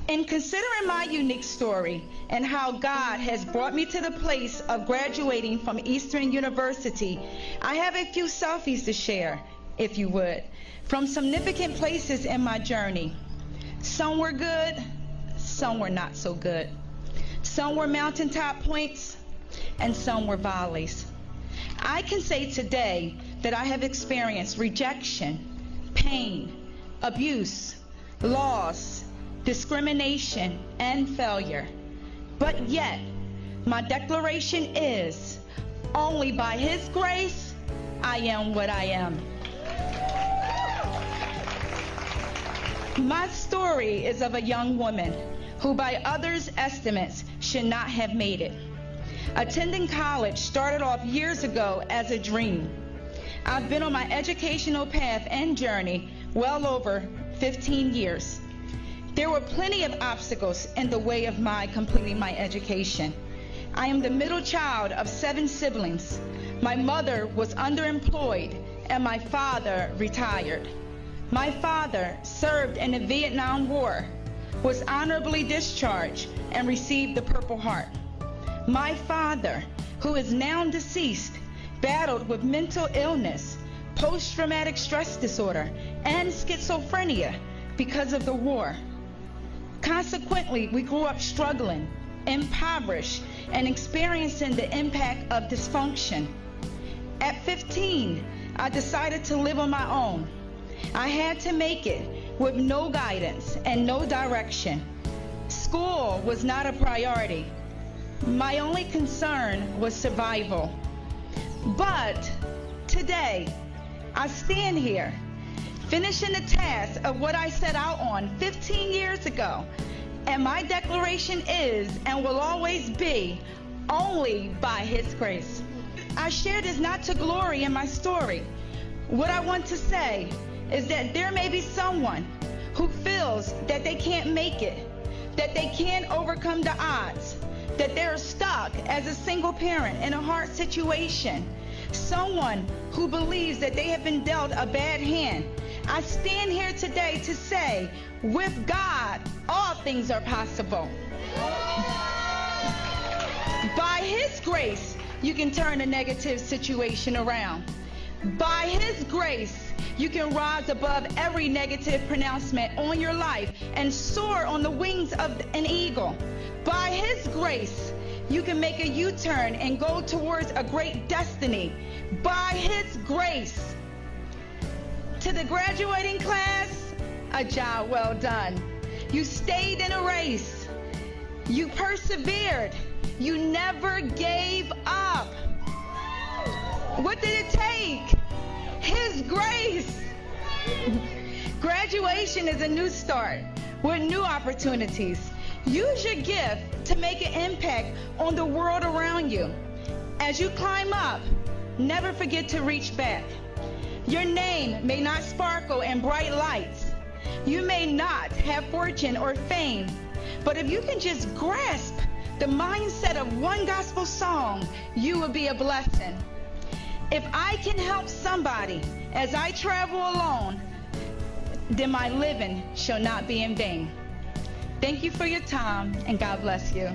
In considering my unique story and how God has brought me to the place of graduating from Eastern University, I have a few selfies to share, if you would, from significant places in my journey. Some were good, some were not so good. Some were mountaintop points, and some were valleys. I can say today that I have experienced rejection, pain, abuse, loss, discrimination, and failure. But yet, my declaration is, only by His grace, I am what I am. My story is of a young woman who, by others' estimates, should not have made it. Attending college started off years ago as a dream. I've been on my educational path and journey well over 15 years. There were plenty of obstacles in the way of my completing my education. I am the middle child of 7 siblings. My mother was underemployed and my father retired. My father served in the Vietnam War, was honorably discharged, and received the Purple Heart. My father, who is now deceased, battled with mental illness, post-traumatic stress disorder, and schizophrenia because of the war. Consequently, we grew up struggling, impoverished, and experiencing the impact of dysfunction. At 15, I decided to live on my own. I had to make it with no guidance and no direction. School was not a priority. My only concern was survival. But today, I stand here, finishing the task of what I set out on 15 years ago. And my declaration is and will always be only by His grace. I share this not to glory in my story. What I want to say is that there may be someone who feels that they can't make it, that they can't overcome the odds, that they're stuck as a single parent in a hard situation, someone who believes that they have been dealt a bad hand. I stand here today to say, with God, all things are possible. By His grace, you can turn a negative situation around. By His grace, you can rise above every negative pronouncement on your life and soar on the wings of an eagle. By His grace, you can make a U-turn and go towards a great destiny. By His grace. To the graduating class, a job well done. You stayed in a race. You persevered. You never gave up. What did it take? His grace. Graduation is a new start with new opportunities. Use your gift to make an impact on the world around you. As you climb up, never forget to reach back. Your name may not sparkle in bright lights. You may not have fortune or fame, but if you can just grasp the mindset of one gospel song, you will be a blessing. If I can help somebody as I travel alone, then my living shall not be in vain. Thank you for your time, and God bless you.